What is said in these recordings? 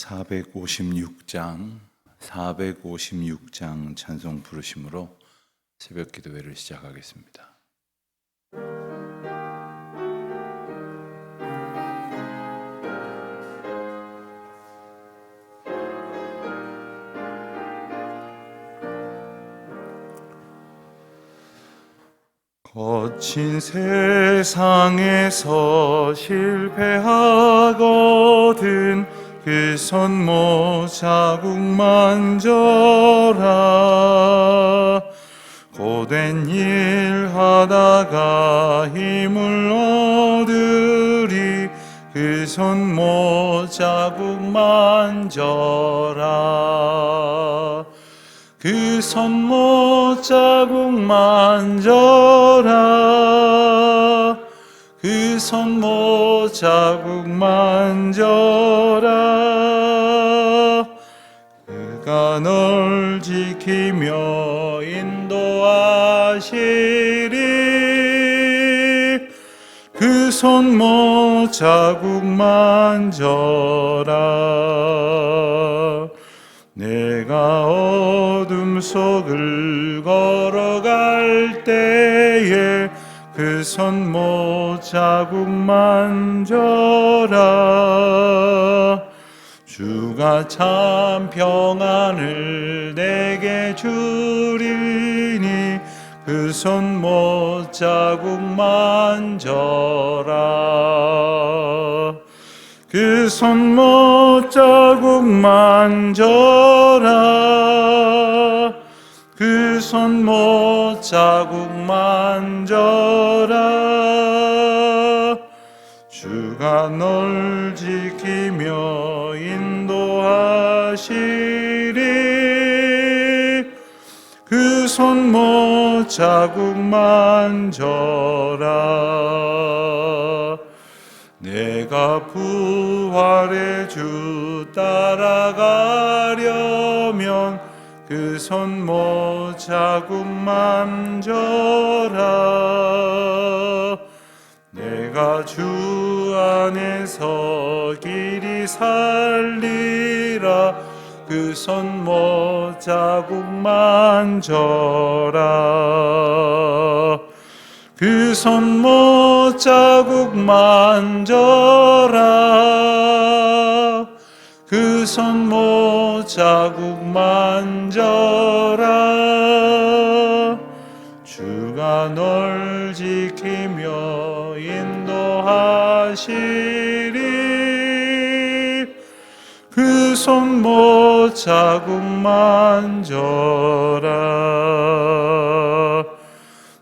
456장 찬송 부르심으로 새벽 기도회를 시작하겠습니다. 거친 세상에서 실패하거든 그 손모 자국 만져라. 고된 일 하다가 힘을 얻으리 그 손모 자국 만져라. 그 손모 자국 만져라. 그 손모 자국 만져라. 그가 널 지키며 인도하시리. 그 손모 자국 만져라. 내가 어둠 속을 걸어갈 때에 그 손모 자국 만져라. 주가 참 평안을 내게 주리니 그 손모 자국 만져라. 그 손모 자국 만져라. 그 손모 자국 만져라. 주가 널 지키며 인도하시리. 그 손모 자국 만져라. 내가 부활의 주 따라가려면 그 손모 자국 만져라. 내가 주 안에서 길이 살리라. 그 손모 자국 만져라. 그 손모 자국 만져라. 그 손모 자국 만져라. 주가 널 지키며 인도하시리. 그 손모 자국 만져라.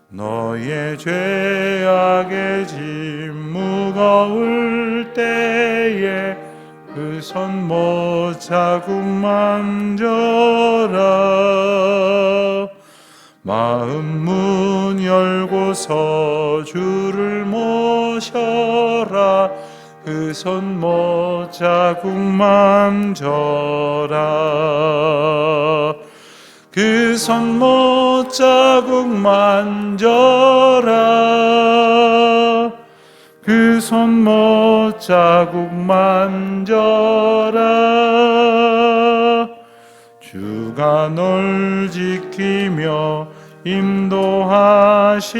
너의 죄악의 짐 무거울 때에 그 손모 자국 만져라. 마음 문 열고서 주를 모셔라. 그 손모 자국 만져라. 그 손모 자국 만져라. 그 손모 자국 만져라. 주가 널 지키며 인도하시리.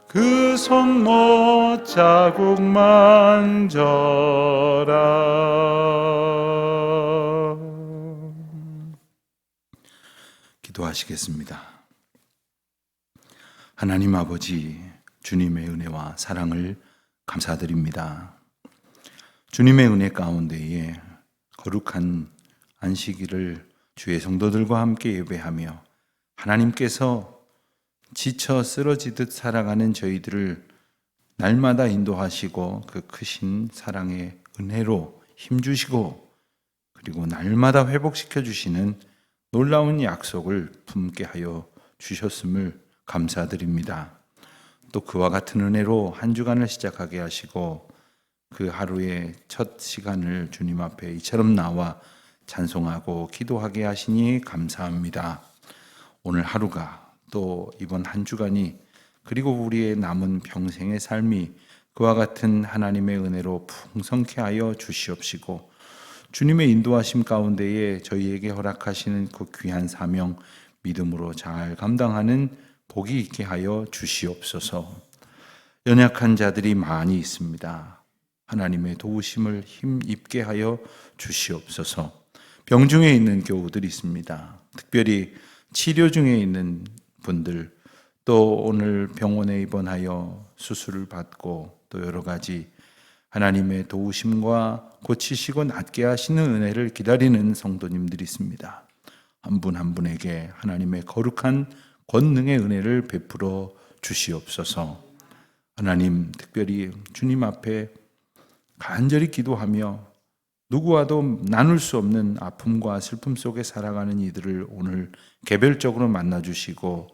그 손모 자국 만져라. 기도하시겠습니다. 하나님 아버지, 주님의 은혜와 사랑을 감사드립니다. 주님의 은혜 가운데에 거룩한 안식일을 주의 성도들과 함께 예배하며 하나님께서 지쳐 쓰러지듯 살아가는 저희들을 날마다 인도하시고 그 크신 사랑의 은혜로 힘주시고 그리고 날마다 회복시켜 주시는 놀라운 약속을 품게 하여 주셨음을 감사드립니다. 또 그와 같은 은혜로 한 주간을 시작하게 하시고 그 하루의 첫 시간을 주님 앞에 이처럼 나와 찬송하고 기도하게 하시니 감사합니다. 오늘 하루가 또 이번 한 주간이 그리고 우리의 남은 평생의 삶이 그와 같은 하나님의 은혜로 풍성케 하여 주시옵시고 주님의 인도하심 가운데에 저희에게 허락하시는 그 귀한 사명 믿음으로 잘 감당하는 복이 있게 하여 주시옵소서. 연약한 자들이 많이 있습니다. 하나님의 도우심을 힘입게 하여 주시옵소서. 병중에 있는 교우들이 있습니다. 특별히 치료 중에 있는 분들, 또 오늘 병원에 입원하여 수술을 받고 또 여러 가지 하나님의 도우심과 고치시고 낫게 하시는 은혜를 기다리는 성도님들이 있습니다. 한 분 한 분에게 하나님의 거룩한 권능의 은혜를 베풀어 주시옵소서. 하나님, 특별히 주님 앞에 간절히 기도하며 누구와도 나눌 수 없는 아픔과 슬픔 속에 살아가는 이들을 오늘 개별적으로 만나주시고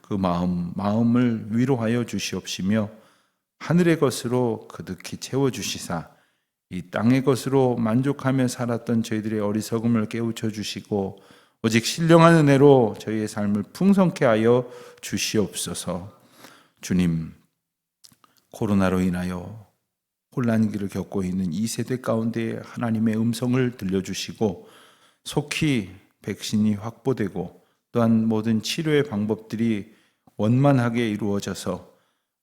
그 마음을 위로하여 주시옵시며 하늘의 것으로 그득히 채워주시사 이 땅의 것으로 만족하며 살았던 저희들의 어리석음을 깨우쳐 주시고 오직 신령한 은혜로 저희의 삶을 풍성케 하여 주시옵소서. 주님, 코로나로 인하여 혼란기를 겪고 있는 이 세대 가운데 하나님의 음성을 들려주시고 속히 백신이 확보되고 또한 모든 치료의 방법들이 원만하게 이루어져서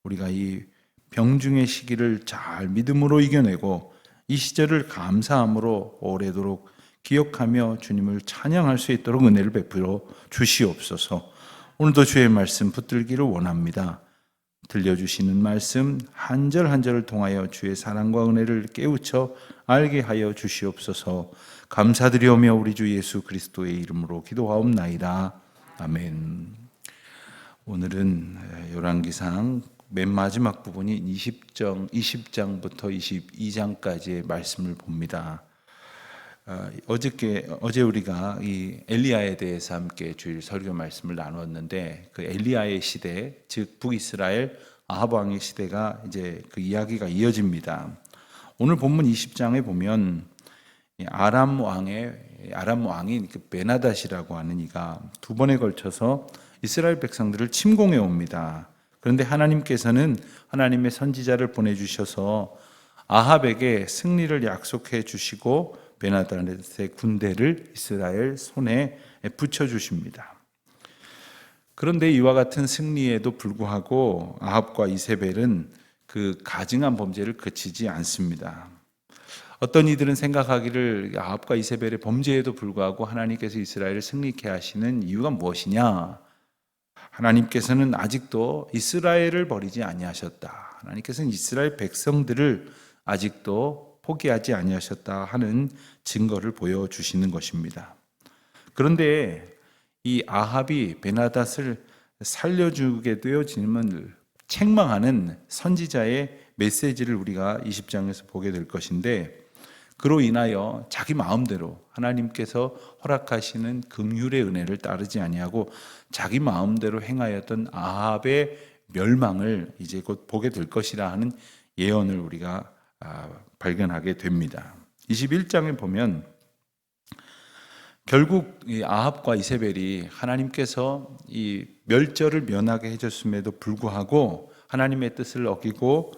우리가 이 병중의 시기를 잘 믿음으로 이겨내고 이 시절을 감사함으로 오래도록 기억하며 주님을 찬양할 수 있도록 은혜를 베풀어 주시옵소서. 오늘도 주의 말씀 붙들기를 원합니다. 들려주시는 말씀 한 절 한 절을 통하여 주의 사랑과 은혜를 깨우쳐 알게 하여 주시옵소서. 감사드리오며 우리 주 예수 그리스도의 이름으로 기도하옵나이다. 아멘. 오늘은 열왕기상 맨 마지막 부분인 20장부터 22장까지의 말씀을 봅니다. 어제 우리가 이 엘리야에 대해서 함께 주일 설교 말씀을 나눴는데 그 엘리야의 시대, 즉 북이스라엘 아합 왕의 시대가 이제 그 이야기가 이어집니다. 오늘 본문 20장에 보면 아람 왕인 그 베나닷이라고 하는 이가 두 번에 걸쳐서 이스라엘 백성들을 침공해 옵니다. 그런데 하나님께서는 하나님의 선지자를 보내주셔서 아합에게 승리를 약속해 주시고 베나닷의 군대를 이스라엘 손에 붙여주십니다. 그런데 이와 같은 승리에도 불구하고 아합과 이세벨은 그 가증한 범죄를 그치지 않습니다. 어떤 이들은 생각하기를 아합과 이세벨의 범죄에도 불구하고 하나님께서 이스라엘을 승리케 하시는 이유가 무엇이냐? 하나님께서는 아직도 이스라엘을 버리지 아니하셨다. 하나님께서는 이스라엘 백성들을 아직도 포기하지 아니하셨다 하는 증거를 보여주시는 것입니다. 그런데 이 아합이 베나닷을 살려주게 되어짐을 책망하는 선지자의 메시지를 우리가 20장에서 보게 될 것인데 그로 인하여 자기 마음대로 하나님께서 허락하시는 긍휼의 은혜를 따르지 아니하고 자기 마음대로 행하였던 아합의 멸망을 이제 곧 보게 될 것이라 하는 예언을 우리가 발견하게 됩니다. 21장에 보면 결국 이 아합과 이세벨이 하나님께서 이 멸절을 면하게 해줬음에도 불구하고 하나님의 뜻을 어기고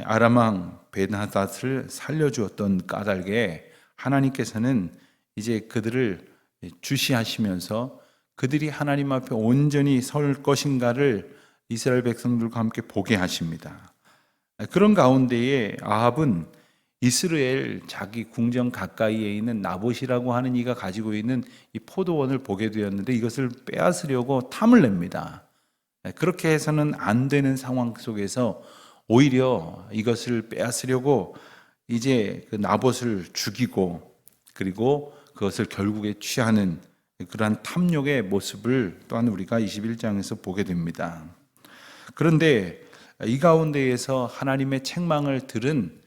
아람 왕 베나닷을 살려주었던 까닭에 하나님께서는 이제 그들을 주시하시면서 그들이 하나님 앞에 온전히 설 것인가를 이스라엘 백성들과 함께 보게 하십니다. 그런 가운데에 아합은 이스라엘 자기 궁정 가까이에 있는 나봇이라고 하는 이가 가지고 있는 이 포도원을 보게 되었는데 이것을 빼앗으려고 탐을 냅니다. 그렇게 해서는 안 되는 상황 속에서 오히려 이것을 빼앗으려고 이제 그 나봇을 죽이고 그리고 그것을 결국에 취하는 그러한 탐욕의 모습을 또한 우리가 21장에서 보게 됩니다. 그런데 이 가운데에서 하나님의 책망을 들은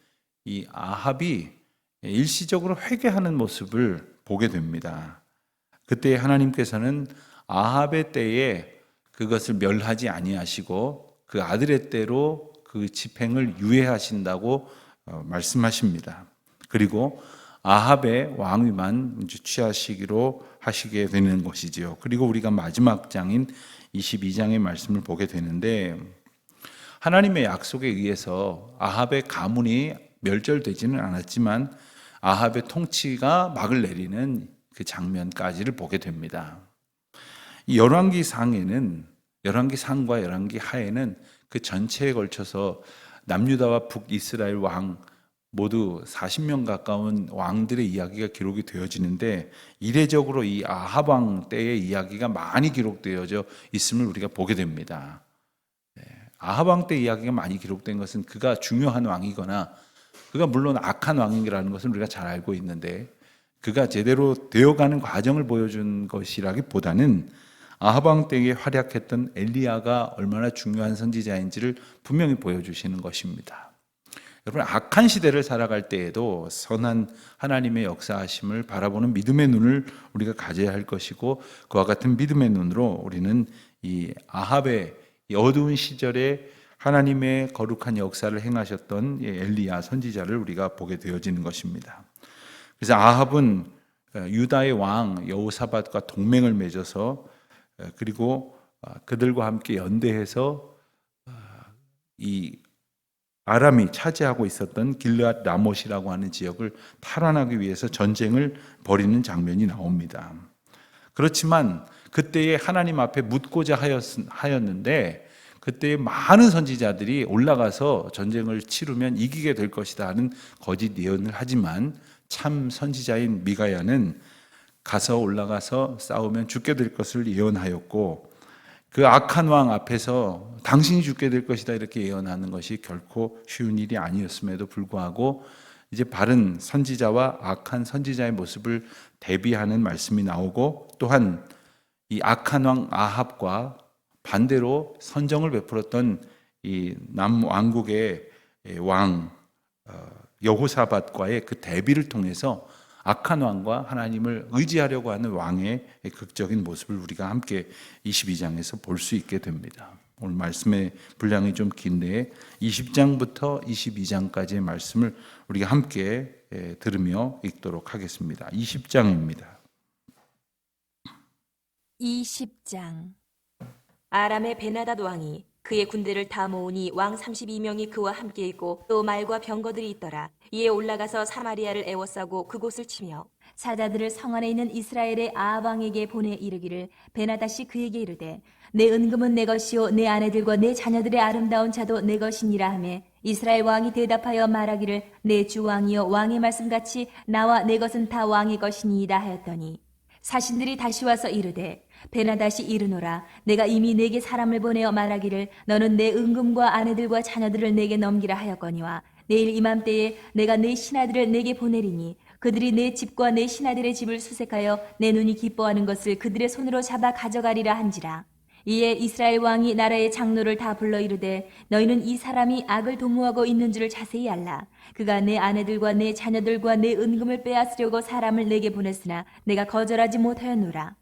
이 아합이 일시적으로 회개하는 모습을 보게 됩니다. 그때 하나님께서는 아합의 때에 그것을 멸하지 아니하시고 그 아들의 때로 그 집행을 유예하신다고 말씀하십니다. 그리고 아합의 왕위만 취하시기로 하시게 되는 것이지요. 그리고 우리가 마지막 장인 22장의 말씀을 보게 되는데 하나님의 약속에 의해서 아합의 가문이 멸절되지는 않았지만 아합의 통치가 막을 내리는 그 장면까지를 보게 됩니다. 이 열왕기 상과 열왕기 하에는 그 전체에 걸쳐서 남유다와 북이스라엘 왕 모두 40명 가까운 왕들의 이야기가 기록이 되어지는데, 이례적으로 이 아합 왕 때의 이야기가 많이 기록되어져 있음을 우리가 보게 됩니다. 아합 왕 때 이야기가 많이 기록된 것은 그가 중요한 왕이거나 그가 물론 악한 왕이라는 것을 우리가 잘 알고 있는데, 그가 제대로 되어가는 과정을 보여준 것이라기보다는 아합 왕 때에 활약했던 엘리야가 얼마나 중요한 선지자인지를 분명히 보여주시는 것입니다. 여러분, 악한 시대를 살아갈 때에도 선한 하나님의 역사하심을 바라보는 믿음의 눈을 우리가 가져야 할 것이고, 그와 같은 믿음의 눈으로 우리는 이 아합의 이 어두운 시절에 하나님의 거룩한 역사를 행하셨던 엘리야 선지자를 우리가 보게 되어지는 것입니다. 그래서 아합은 유다의 왕 여호사밧과 동맹을 맺어서, 그리고 그들과 함께 연대해서 이 아람이 차지하고 있었던 길르앗 라못이라고 하는 지역을 탈환하기 위해서 전쟁을 벌이는 장면이 나옵니다. 그렇지만 그때에 하나님 앞에 묻고자 하였는데, 그때에 많은 선지자들이 올라가서 전쟁을 치르면 이기게 될 것이다 하는 거짓 예언을 하지만, 참 선지자인 미가야는 가서 올라가서 싸우면 죽게 될 것을 예언하였고, 그 악한 왕 앞에서 당신이 죽게 될 것이다 이렇게 예언하는 것이 결코 쉬운 일이 아니었음에도 불구하고 이제 바른 선지자와 악한 선지자의 모습을 대비하는 말씀이 나오고, 또한 이 악한 왕 아합과 반대로 선정을 베풀었던 이 남왕국의 왕 여호사밧과의 그 대비를 통해서 악한 왕과 하나님을 의지하려고 하는 왕의 극적인 모습을 우리가 함께 22장에서 볼 수 있게 됩니다. 오늘 말씀의 분량이 좀 긴데 20장부터 22장까지의 말씀을 우리가 함께 들으며 읽도록 하겠습니다. 20장입니다. 20장. 아람의 베나닷 왕이 그의 군대를 다 모으니 왕 32명이 그와 함께 있고 또 말과 병거들이 있더라. 이에 올라가서 사마리아를 에워싸고 그곳을 치며 사자들을 성 안에 있는 이스라엘의 아합 왕에게 보내 이르기를, 베나닷이 그에게 이르되 내 은금은 내 것이요 내 아내들과 내 자녀들의 아름다운 차도 내 것이니라 하며, 이스라엘 왕이 대답하여 말하기를, 내 주 왕이여 왕의 말씀같이 나와 내 것은 다 왕의 것이니이다 하였더니, 사신들이 다시 와서 이르되 베나닷이 이르노라, 내가 이미 내게 사람을 보내어 말하기를 너는 내 은금과 아내들과 자녀들을 내게 넘기라 하였거니와, 내일 이맘때에 내가 내 신하들을 내게 보내리니 그들이 내 집과 내 신하들의 집을 수색하여 내 눈이 기뻐하는 것을 그들의 손으로 잡아 가져가리라 한지라. 이에 이스라엘 왕이 나라의 장로를 다 불러 이르되, 너희는 이 사람이 악을 도모하고 있는 줄을 자세히 알라. 그가 내 아내들과 내 자녀들과 내 은금을 빼앗으려고 사람을 내게 보냈으나 내가 거절하지 못하였노라.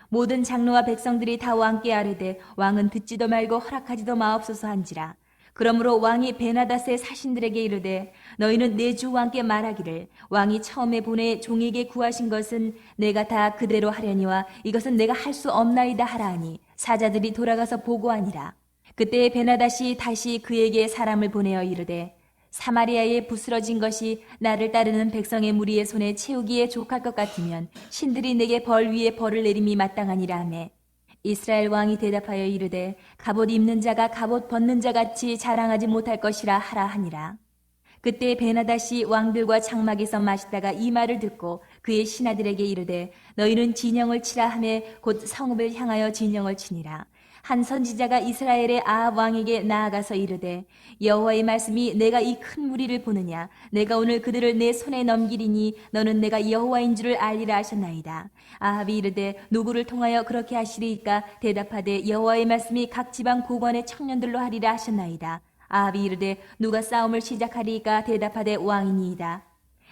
모든 장로와 백성들이 다 왕께 아뢰되 왕은 듣지도 말고 허락하지도 마옵소서 한지라. 그러므로 왕이 베나닷의 사신들에게 이르되, 너희는 내 주 왕께 말하기를, 왕이 처음에 보내 종에게 구하신 것은 내가 다 그대로 하려니와 이것은 내가 할 수 없나이다 하라 하니, 사자들이 돌아가서 보고하니라. 그때 베나닷이 다시 그에게 사람을 보내어 이르되, 사마리아에 부스러진 것이 나를 따르는 백성의 무리의 손에 채우기에 족할 것 같으면 신들이 내게 벌 위에 벌을 내림이 마땅하니라 하며, 이스라엘 왕이 대답하여 이르되, 갑옷 입는 자가 갑옷 벗는 자 같이 자랑하지 못할 것이라 하라 하니라. 그때 베나닷이 왕들과 장막에서 마시다가 이 말을 듣고 그의 신하들에게 이르되, 너희는 진영을 치라 하며 곧 성읍을 향하여 진영을 치니라. 한 선지자가 이스라엘의 아합 왕에게 나아가서 이르되, 여호와의 말씀이 내가 이 큰 무리를 보느냐, 내가 오늘 그들을 내 손에 넘기리니 너는 내가 여호와인 줄을 알리라 하셨나이다. 아합이 이르되, 누구를 통하여 그렇게 하시리이까? 대답하되, 여호와의 말씀이 각 지방 고관의 청년들로 하리라 하셨나이다. 아합이 이르되, 누가 싸움을 시작하리이까? 대답하되, 왕이니이다.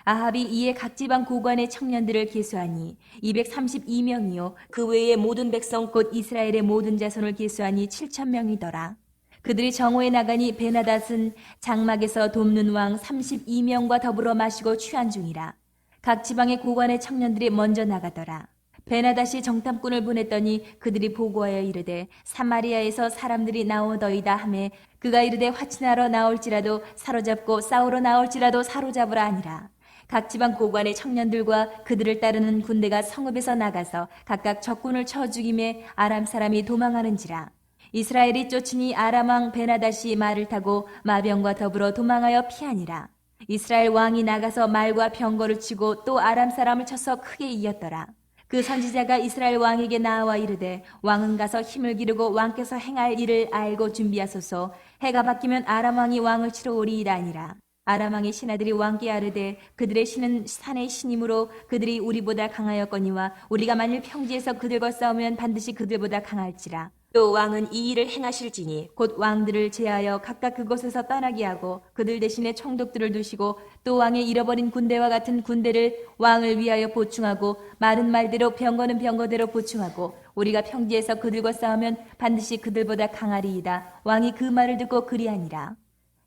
아합이 이에 각 지방 고관의 청년들을 계수하니 232명이요 그 외의 모든 백성 곧 이스라엘의 모든 자손을 계수하니 7,000명이더라. 그들이 정오에 나가니 베나닷은 장막에서 돕는 왕 32명과 더불어 마시고 취한 중이라. 각 지방의 고관의 청년들이 먼저 나가더라. 베나다시 정탐꾼을 보냈더니 그들이 보고하여 이르되 사마리아에서 사람들이 나오더이다 하매 그가 이르되 화친하러 나올지라도 사로잡고 싸우러 나올지라도 사로잡으라 하니라. 각 지방 고관의 청년들과 그들을 따르는 군대가 성읍에서 나가서 각각 적군을 쳐 죽임에 아람 사람이 도망하는지라. 이스라엘이 쫓으니 아람 왕 베나다시 말을 타고 마병과 더불어 도망하여 피하니라. 이스라엘 왕이 나가서 말과 병거를 치고 또 아람 사람을 쳐서 크게 이겼더라. 그 선지자가 이스라엘 왕에게 나와 이르되 왕은 가서 힘을 기르고 왕께서 행할 일을 알고 준비하소서. 해가 바뀌면 아람 왕이 왕을 치러 오리이다 아니라. 아람 왕의 신하들이 왕께 아르되 그들의 신은 산의 신이므로 그들이 우리보다 강하였거니와 우리가 만일 평지에서 그들과 싸우면 반드시 그들보다 강할지라. 또 왕은 이 일을 행하실지니 곧 왕들을 제하여 각각 그곳에서 떠나게 하고 그들 대신에 총독들을 두시고 또 왕의 잃어버린 군대와 같은 군대를 왕을 위하여 보충하고 말은 말대로 병거는 병거대로 보충하고 우리가 평지에서 그들과 싸우면 반드시 그들보다 강하리이다. 왕이 그 말을 듣고 그리하니라.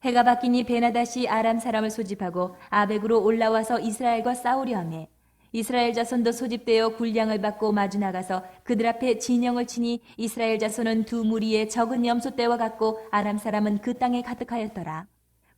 해가 바뀌니 베나다시 아람 사람을 소집하고 아벡으로 올라와서 이스라엘과 싸우려 하매 이스라엘 자손도 소집되어 군량을 받고 마주 나가서 그들 앞에 진영을 치니 이스라엘 자손은 두 무리의 적은 염소떼와 같고 아람 사람은 그 땅에 가득하였더라.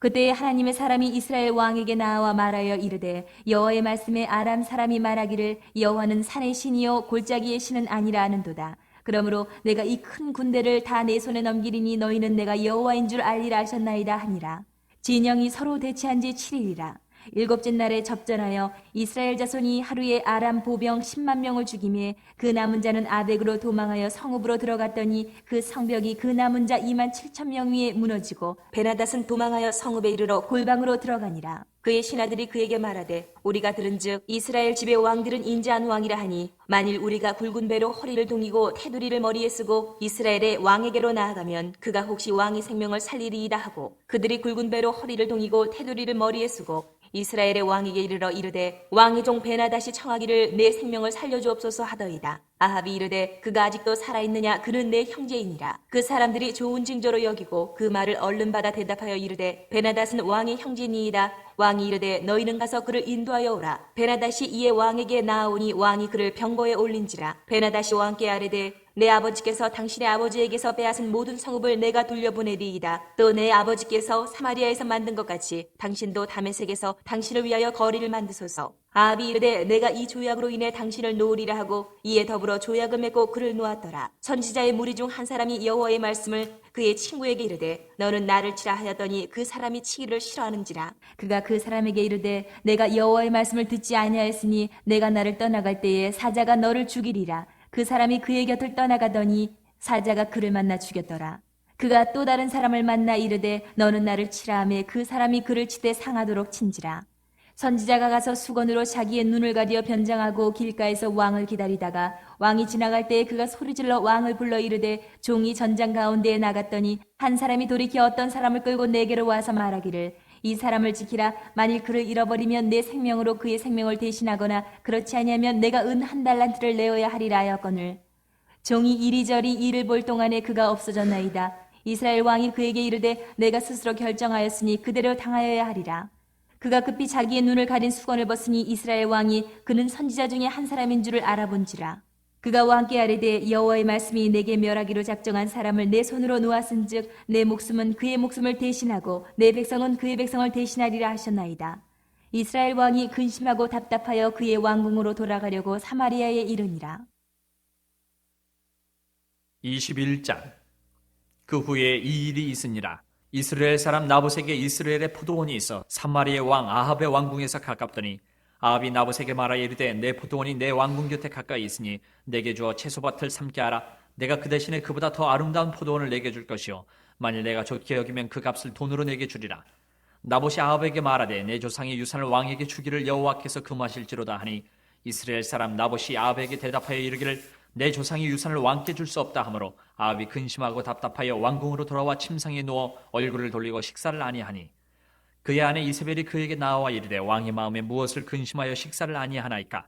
그때 하나님의 사람이 이스라엘 왕에게 나와 말하여 이르되 여호와의 말씀에 아람 사람이 말하기를 여호와는 산의 신이요 골짜기의 신은 아니라 하는도다. 그러므로 내가 이 큰 군대를 다 내 손에 넘기리니 너희는 내가 여호와인 줄 알리라 하셨나이다 하니라. 진영이 서로 대치한 지 7일이라. 일곱째 날에 접전하여 이스라엘 자손이 하루에 아람 보병 10만 명을 죽이매 그 남은 자는 아벡으로 도망하여 성읍으로 들어갔더니 그 성벽이 그 남은 자 2만 7천 명 위에 무너지고 베나닷은 도망하여 성읍에 이르러 골방으로 들어가니라. 그의 신하들이 그에게 말하되 우리가 들은즉 이스라엘 집의 왕들은 인자한 왕이라 하니 만일 우리가 굵은 배로 허리를 동이고 테두리를 머리에 쓰고 이스라엘의 왕에게로 나아가면 그가 혹시 왕의 생명을 살리리이다 하고 그들이 굵은 배로 허리를 동이고 테두리를 머리에 쓰고 이스라엘의 왕에게 이르러 이르되 왕의 종 베나닷이 청하기를 내 생명을 살려주옵소서 하더이다. 아합이 이르되 그가 아직도 살아있느냐 그는 내 형제이니라. 그 사람들이 좋은 징조로 여기고 그 말을 얼른 받아 대답하여 이르되 베나닷은 왕의 형제니이다. 왕이 이르되 너희는 가서 그를 인도하여 오라. 베나닷이 이에 왕에게 나아오니 왕이 그를 병거에 올린지라. 베나닷이 왕께 아뢰되 내 아버지께서 당신의 아버지에게서 빼앗은 모든 성읍을 내가 돌려보내리이다. 또 내 아버지께서 사마리아에서 만든 것 같이 당신도 다메섹에서 당신을 위하여 거리를 만드소서. 아합이 이르되 내가 이 조약으로 인해 당신을 놓으리라 하고 이에 더불어 조약을 맺고 그를 놓았더라. 선지자의 무리 중 한 사람이 여호와의 말씀을 그의 친구에게 이르되 너는 나를 치라 하였더니 그 사람이 치기를 싫어하는지라. 그가 그 사람에게 이르되 내가 여호와의 말씀을 듣지 아니하였으니 내가 나를 떠나갈 때에 사자가 너를 죽이리라. 그 사람이 그의 곁을 떠나가더니 사자가 그를 만나 죽였더라. 그가 또 다른 사람을 만나 이르되 너는 나를 치라 하매 그 사람이 그를 치되 상하도록 친지라. 선지자가 가서 수건으로 자기의 눈을 가리어 변장하고 길가에서 왕을 기다리다가 왕이 지나갈 때에 그가 소리질러 왕을 불러 이르되 종이 전장 가운데에 나갔더니 한 사람이 돌이켜 어떤 사람을 끌고 내게로 와서 말하기를 이 사람을 지키라. 만일 그를 잃어버리면 내 생명으로 그의 생명을 대신하거나 그렇지 아니하면 내가 은 1달란트를 내어야 하리라 하였거늘 종이 이리저리 이를 볼 동안에 그가 없어졌나이다. 이스라엘 왕이 그에게 이르되 내가 스스로 결정하였으니 그대로 당하여야 하리라. 그가 급히 자기의 눈을 가린 수건을 벗으니 이스라엘 왕이 그는 선지자 중에 한 사람인 줄을 알아본지라. 그가 왕께 아뢰되 여호와의 말씀이 내게 멸하기로 작정한 사람을 내 손으로 놓았은즉 내 목숨은 그의 목숨을 대신하고 내 백성은 그의 백성을 대신하리라 하셨나이다. 이스라엘 왕이 근심하고 답답하여 그의 왕궁으로 돌아가려고 사마리아에 이르니라. 21장. 그 후에 이 일이 있으니라. 이스라엘 사람 나봇에게 이스라엘의 포도원이 있어 사마리아의 왕 아합의 왕궁에서 가깝더니 아합이 나봇에게 말하여 이르되 내 포도원이 내 왕궁 곁에 가까이 있으니 내게 주어 채소밭을 삼게 하라. 내가 그 대신에 그보다 더 아름다운 포도원을 내게 줄 것이요 만일 내가 좋게 여기면 그 값을 돈으로 내게 주리라. 나봇이 아합에게 말하되 내 조상의 유산을 왕에게 주기를 여호와께서 금하실지로다 하니 이스라엘 사람 나봇이 아합에게 대답하여 이르기를 내 조상의 유산을 왕께 줄 수 없다 하므로 아합이 근심하고 답답하여 왕궁으로 돌아와 침상에 누워 얼굴을 돌리고 식사를 아니하니 그의 아내 이세벨이 그에게 나와 이르되 왕의 마음에 무엇을 근심하여 식사를 아니하나이까.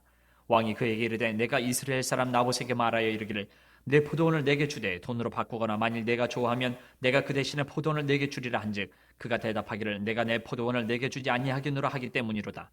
왕이 그에게 이르되 내가 이스라엘 사람 나봇에게 말하여 이르기를 내 포도원을 내게 주되 돈으로 바꾸거나 만일 내가 좋아하면 내가 그 대신에 포도원을 내게 주리라 한즉 그가 대답하기를 내가 내 포도원을 내게 주지 아니하겠노라 하기 때문이로다.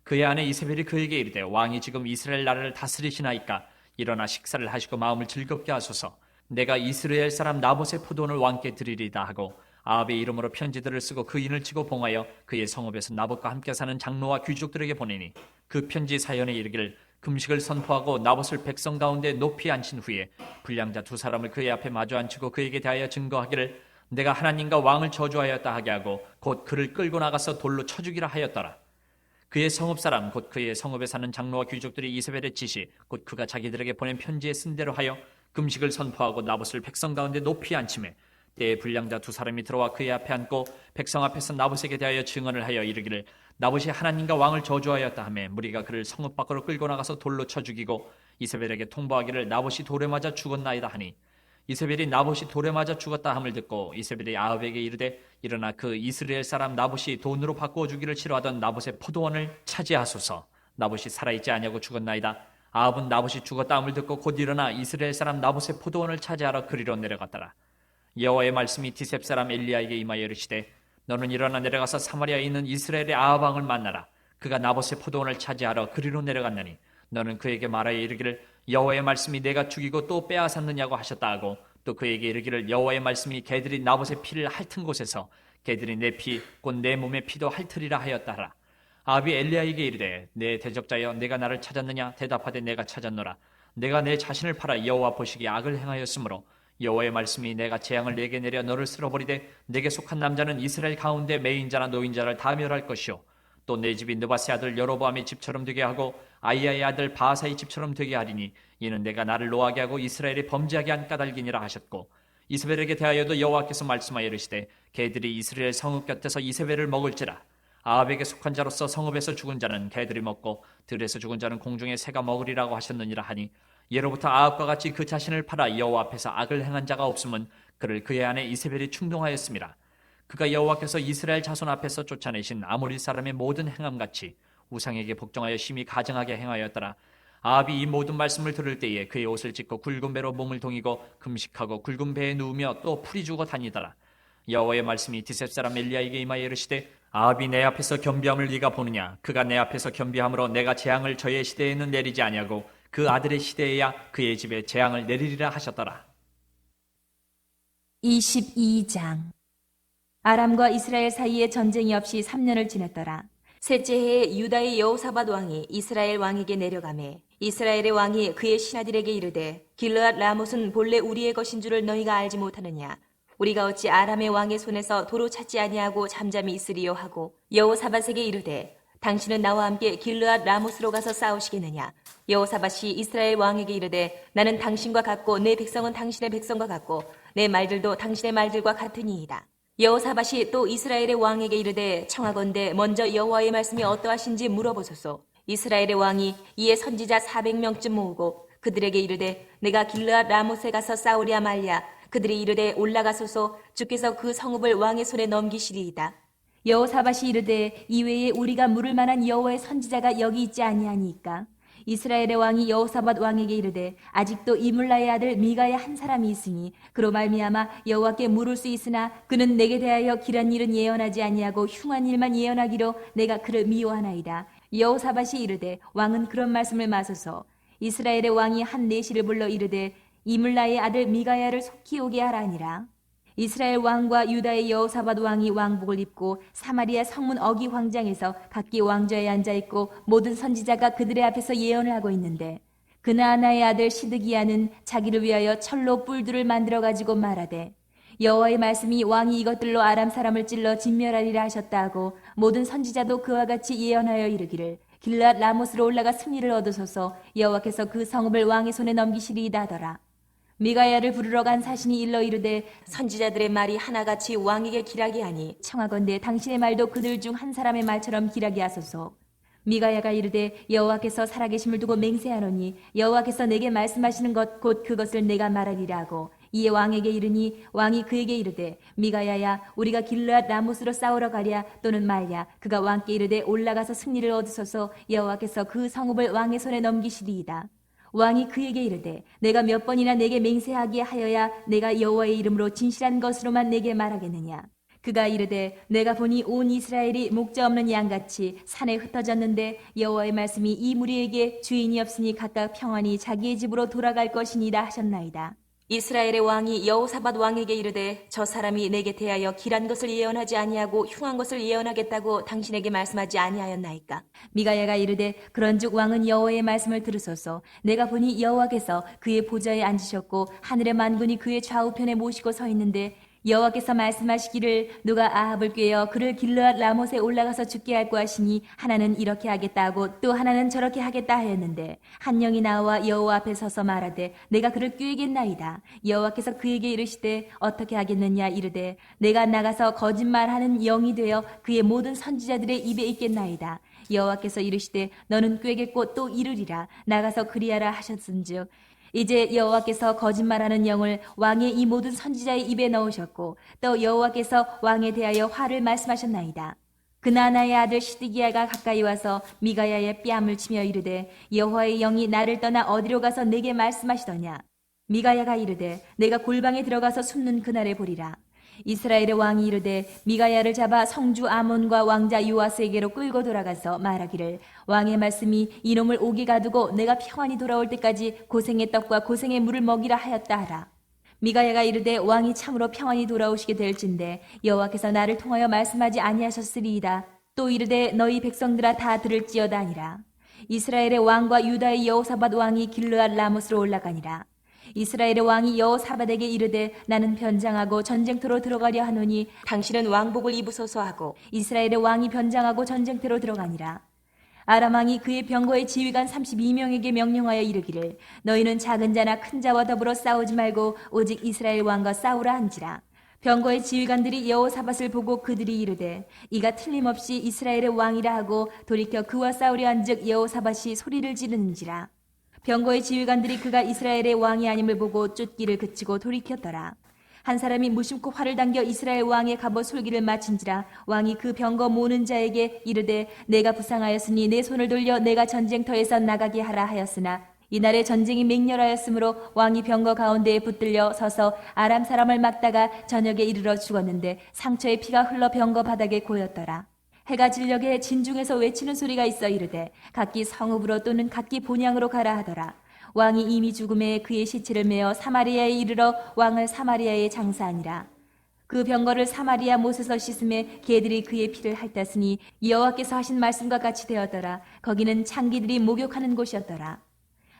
그의 아내 이세벨이 그에게 이르되 왕이 지금 이스라엘 나라를 다스리시나이까. 일어나 식사를 하시고 마음을 즐겁게 하소서. 내가 이스라엘 사람 나봇의 포도원을 왕께 드리리다 하고 아합의 이름으로 편지들을 쓰고 그 인을 치고 봉하여 그의 성읍에서 나봇과 함께 사는 장로와 귀족들에게 보내니 그 편지 사연에 이르기를 금식을 선포하고 나봇을 백성 가운데 높이 앉힌 후에 불량자 두 사람을 그의 앞에 마주 앉히고 그에게 대하여 증거하기를 내가 하나님과 왕을 저주하였다 하게 하고 곧 그를 끌고 나가서 돌로 쳐 죽이라 하였더라. 그의 성읍 사람 곧 그의 성읍에 사는 장로와 귀족들이 이세벨의 지시 곧 그가 자기들에게 보낸 편지에 쓴 대로 하여 금식을 선포하고 나봇을 백성 가운데 높이 앉히매 때에 불량자 두 사람이 들어와 그의 앞에 앉고 백성 앞에서 나봇에게 대하여 증언을 하여 이르기를 나봇이 하나님과 왕을 저주하였다 하며 무리가 그를 성읍 밖으로 끌고 나가서 돌로 쳐 죽이고 이세벨에게 통보하기를 나봇이 돌에 맞아 죽었나이다 하니 이세벨이 나봇이 돌에 맞아 죽었다 함을 듣고 이세벨이 아합에게 이르되 일어나 그 이스라엘 사람 나봇이 돈으로 바꾸어 주기를 싫어하던 나봇의 포도원을 차지하소서. 나봇이 살아있지 아니하고 죽었나이다. 아합은 나봇이 죽었다 함을 듣고 곧 일어나 이스라엘 사람 나봇의 포도원을 차지하러 그리로 내려갔더라. 여호와의 말씀이 디셉 사람 엘리야에게 임하여 이르시되 너는 일어나 내려가서 사마리아에 있는 이스라엘의 아합 왕을 만나라. 그가 나봇의 포도원을 차지하러 그리로 내려갔나니 너는 그에게 말하여 이르기를 여호와의 말씀이 내가 죽이고 또 빼앗았느냐고 하셨다 하고 또 그에게 이르기를 여호와의 말씀이 개들이 나봇의 피를 핥은 곳에서 개들이 내 피 곧 내 몸의 피도 핥으리라 하였다 하라. 아합이 엘리야에게 이르되 내 대적자여 내가 나를 찾았느냐 대답하되 내가 찾았노라. 내가 내 자신을 팔아 여호와 보시기에 악을 행하였으므로 여호와의 말씀이 내가 재앙을 내게 내려 너를 쓸어버리되 내게 속한 남자는 이스라엘 가운데 매인자나 노인자를 다 멸할 것이요 또 내 집이 느바스의 아들 여로보암의 집처럼 되게 하고 아이야의 아들 바하사의 집처럼 되게 하리니 이는 내가 나를 노하게 하고 이스라엘이 범죄하게 한 까닭이니라 하셨고 이세벨에게 대하여도 여호와께서 말씀하여 이르시되 개들이 이스라엘 성읍 곁에서 이세벨을 먹을지라. 아합에게 속한 자로서 성읍에서 죽은 자는 개들이 먹고 들에서 죽은 자는 공중의 새가 먹으리라고 하셨느니라 하니 예로부터 아합과 같이 그 자신을 팔아 여호와 앞에서 악을 행한 자가 없음은 그를 그의 아내 이세벨이 충동하였음이라. 그가 여호와께서 이스라엘 자손 앞에서 쫓아내신 아모리 사람의 모든 행함같이 우상에게 복종하여 심히 가증하게 행하였더라. 아합이 이 모든 말씀을 들을 때에 그의 옷을 찢고 굵은 배로 몸을 동이고 금식하고 굵은 배에 누우며 또 풀이 주고 다니더라. 여호와의 말씀이 디셉 사람 엘리야에게 임하여 이르시되 아합이 내 앞에서 겸비함을 네가 보느냐. 그가 내 앞에서 겸비함으로 내가 재앙을 저의 시대에는 내리지 아니하고 그 아들의 시대에야 그의 집에 재앙을 내리리라 하셨더라. 22장. 아람과 이스라엘 사이에 전쟁이 없이 3년을 지냈더라. 셋째 해에 유다의 여호사밧 왕이 이스라엘 왕에게 내려가매 이스라엘의 왕이 그의 신하들에게 이르되 길르앗 라못은 본래 우리의 것인 줄을 너희가 알지 못하느냐. 우리가 어찌 아람의 왕의 손에서 도로 찾지 아니하고 잠잠히 있으리요 하고 여호사밧에게 이르되 당신은 나와 함께 길르앗 라못으로 가서 싸우시겠느냐. 여호사밧이 이스라엘 왕에게 이르되 나는 당신과 같고 내 백성은 당신의 백성과 같고 내 말들도 당신의 말들과 같으니이다. 여호사밧이 또 이스라엘의 왕에게 이르되 청하건대 먼저 여호와의 말씀이 어떠하신지 물어보소서. 이스라엘의 왕이 이에 선지자 400명쯤 모으고 그들에게 이르되 내가 길르앗 라못에 가서 싸우랴 말랴. 그들이 이르되 올라가소서. 주께서 그 성읍을 왕의 손에 넘기시리이다. 여호사밧이 이르되 이외에 우리가 물을 만한 여호와의 선지자가 여기 있지 아니하니까. 이스라엘의 왕이 여호사밧 왕에게 이르되 아직도 이물라의 아들 미가의 한 사람이 있으니 그로 말미암아 여호와께 물을 수 있으나 그는 내게 대하여 길한 일은 예언하지 아니하고 흉한 일만 예언하기로 내가 그를 미워하나이다. 여호사밧이 이르되 왕은 그런 말씀을 마소서. 이스라엘의 왕이 한 내시를 불러 이르되 이물라의 아들 미가야를 속히 오게 하라니라. 이스라엘 왕과 유다의 여호사밧 왕이 왕복을 입고 사마리아 성문 어기 광장에서 각기 왕좌에 앉아있고 모든 선지자가 그들의 앞에서 예언을 하고 있는데 그나아나의 아들 시드기야는 자기를 위하여 철로 뿔들을 만들어 가지고 말하되 여호와의 말씀이 왕이 이것들로 아람 사람을 찔러 진멸하리라 하셨다 하고 모든 선지자도 그와 같이 예언하여 이르기를 길르앗 라못으로 올라가 승리를 얻으소서. 여호와께서 그 성읍을 왕의 손에 넘기시리이다 하더라. 미가야를 부르러 간 사신이 일러 이르되 선지자들의 말이 하나같이 왕에게 길하게 하니 청하건대 당신의 말도 그들 중 한 사람의 말처럼 길하게 하소서. 미가야가 이르되 여호와께서 살아계심을 두고 맹세하노니 여호와께서 내게 말씀하시는 것 곧 그것을 내가 말하리라 하고 이에 왕에게 이르니 왕이 그에게 이르되 미가야야 우리가 길르앗 라못으로 싸우러 가랴 또는 말랴. 그가 왕께 이르되 올라가서 승리를 얻으소서. 여호와께서 그 성읍을 왕의 손에 넘기시리이다. 왕이 그에게 이르되 내가 몇 번이나 내게 맹세하게 하여야 내가 여호와의 이름으로 진실한 것으로만 내게 말하겠느냐. 그가 이르되 내가 보니 온 이스라엘이 목자 없는 양같이 산에 흩어졌는데 여호와의 말씀이 이 무리에게 주인이 없으니 각각 평안히 자기의 집으로 돌아갈 것이니라 하셨나이다. 이스라엘의 왕이 여호사밧 왕에게 이르되 저 사람이 내게 대하여 길한 것을 예언하지 아니하고 흉한 것을 예언하겠다고 당신에게 말씀하지 아니하였나이까. 미가야가 이르되 그런즉 왕은 여호와의 말씀을 들으소서. 내가 보니 여호와께서 그의 보좌에 앉으셨고 하늘의 만군이 그의 좌우편에 모시고 서 있는데 여호와께서 말씀하시기를 누가 아합을 꾀어 그를 길르앗 라못에 올라가서 죽게 할고 하시니 하나는 이렇게 하겠다 하고 또 하나는 저렇게 하겠다 하였는데 한 영이 나와 여호와 앞에 서서 말하되 내가 그를 꾀겠나이다. 여호와께서 그에게 이르시되 어떻게 하겠느냐 이르되 내가 나가서 거짓말하는 영이 되어 그의 모든 선지자들의 입에 있겠나이다. 여호와께서 이르시되 너는 꾀겠고 또 이르리라. 나가서 그리하라 하셨은즉 이제 여호와께서 거짓말하는 영을 왕의 이 모든 선지자의 입에 넣으셨고 또 여호와께서 왕에 대하여 화를 말씀하셨나이다. 그나나의 아들 시드기야가 가까이 와서 미가야의 뺨을 치며 이르되 여호와의 영이 나를 떠나 어디로 가서 내게 말씀하시더냐. 미가야가 이르되 내가 골방에 들어가서 숨는 그날에 보리라. 이스라엘의 왕이 이르되 미가야를 잡아 성주 아몬과 왕자 요아스에게로 끌고 돌아가서 말하기를 왕의 말씀이 이놈을 옥에 가두고 내가 평안히 돌아올 때까지 고생의 떡과 고생의 물을 먹이라 하였다 하라. 미가야가 이르되 왕이 참으로 평안히 돌아오시게 될진데 여호와께서 나를 통하여 말씀하지 아니하셨으리이다. 또 이르되 너희 백성들아 다 들을지어다 하니라. 이스라엘의 왕과 유다의 여호사밧 왕이 길르앗 라못으로 올라가니라. 이스라엘의 왕이 여호사밧에게 이르되 나는 변장하고 전쟁터로 들어가려 하노니 당신은 왕복을 입으소서 하고 이스라엘의 왕이 변장하고 전쟁터로 들어가니라. 아람 왕이 그의 병거의 지휘관 32명에게 명령하여 이르기를 너희는 작은 자나 큰 자와 더불어 싸우지 말고 오직 이스라엘 왕과 싸우라 한지라. 병거의 지휘관들이 여호사밧을 보고 그들이 이르되 이가 틀림없이 이스라엘의 왕이라 하고 돌이켜 그와 싸우려 한즉 여호사밧이 소리를 지르는지라. 병거의 지휘관들이 그가 이스라엘의 왕이 아님을 보고 쫓기를 그치고 돌이켰더라. 한 사람이 무심코 활을 당겨 이스라엘 왕의 갑옷 솔기를 마친지라. 왕이 그 병거 모는 자에게 이르되 내가 부상하였으니 내 손을 돌려 내가 전쟁터에서 나가게 하라 하였으나 이날에 전쟁이 맹렬하였으므로 왕이 병거 가운데에 붙들려 서서 아람 사람을 막다가 저녁에 이르러 죽었는데 상처의 피가 흘러 병거 바닥에 고였더라. 해가 진녘에 진중에서 외치는 소리가 있어 이르되 각기 성읍으로 또는 각기 본향으로 가라 하더라. 왕이 이미 죽음에 그의 시체를 메어 사마리아에 이르러 왕을 사마리아에 장사하니라. 그 병거를 사마리아 못에서 씻음에 개들이 그의 피를 핥았으니 여호와께서 하신 말씀과 같이 되었더라. 거기는 창기들이 목욕하는 곳이었더라.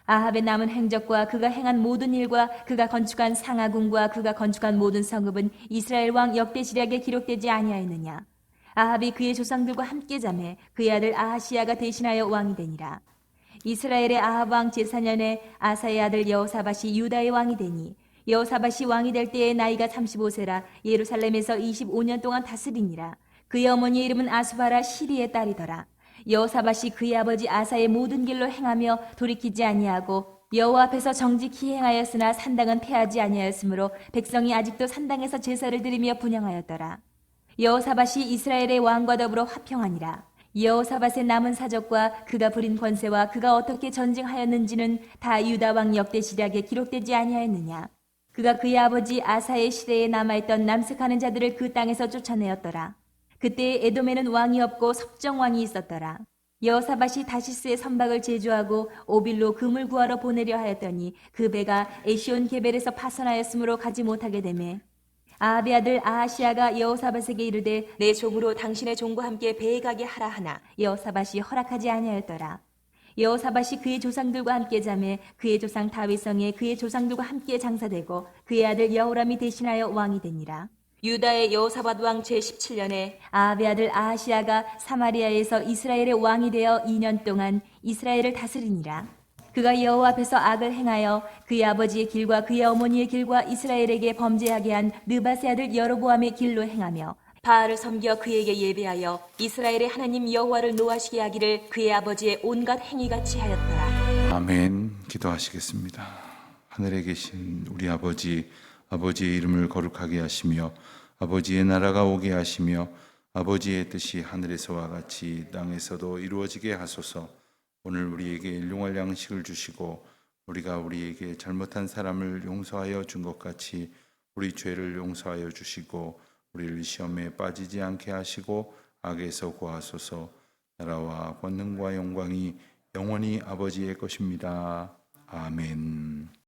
아합의 남은 행적과 그가 행한 모든 일과 그가 건축한 상하궁과 그가 건축한 모든 성읍은 이스라엘 왕 역대시략에 기록되지 아니하였느냐. 아합이 그의 조상들과 함께 자매 그의 아들 아하시야가 대신하여 왕이 되니라. 이스라엘의 아합 왕 제4년에 아사의 아들 여호사밧이 유다의 왕이 되니 여호사밧이 왕이 될 때의 나이가 35세라 예루살렘에서 25년 동안 다스리니라. 그의 어머니의 이름은 아수바라 시리의 딸이더라. 여호사밧이 그의 아버지 아사의 모든 길로 행하며 돌이키지 아니하고 여호와 앞에서 정직히 행하였으나 산당은 패하지 아니하였으므로 백성이 아직도 산당에서 제사를 드리며 분향하였더라. 여호사밧이 이스라엘의 왕과 더불어 화평하니라. 여호사밧의 남은 사적과 그가 부린 권세와 그가 어떻게 전쟁하였는지는 다 유다 왕 역대시략에 기록되지 아니하였느냐. 그가 그의 아버지 아사의 시대에 남아있던 남색하는 자들을 그 땅에서 쫓아내었더라. 그때 에돔에는 왕이 없고 석정왕이 있었더라. 여호사밧이 다시스의 선박을 제조하고 오빌로 금을 구하러 보내려 하였더니 그 배가 에시온 게벨에서 파선하였으므로 가지 못하게 되매 아합의 아들 아하시야가 여호사밧에게 이르되 내 종으로 당신의 종과 함께 배에 가게 하라 하나 여호사밧이 허락하지 아니하였더라. 여호사밧이 그의 조상들과 함께 자매 그의 조상 다윗성에 그의 조상들과 함께 장사되고 그의 아들 여호람이 대신하여 왕이 되니라. 유다의 여호사밧 왕 제17년에 아합의 아들 아하시야가 사마리아에서 이스라엘의 왕이 되어 2년 동안 이스라엘을 다스리니라. 그가 여호와 앞에서 악을 행하여 그의 아버지의 길과 그의 어머니의 길과 이스라엘에게 범죄하게 한 느밧의 아들 여로보암의 길로 행하며 바알을 섬겨 그에게 예배하여 이스라엘의 하나님 여호와를 노하시게 하기를 그의 아버지의 온갖 행위같이 하였더라. 아멘. 기도하시겠습니다. 하늘에 계신 우리 아버지, 아버지의 이름을 거룩하게 하시며 아버지의 나라가 오게 하시며 아버지의 뜻이 하늘에서와 같이 땅에서도 이루어지게 하소서. 오늘 우리에게 일용할 양식을 주시고 우리가 우리에게 잘못한 사람을 용서하여 준 것 같이 우리 죄를 용서하여 주시고 우리를 시험에 빠지지 않게 하시고 악에서 구하소서. 나라와 권능과 영광이 영원히 아버지의 것입니다. 아멘.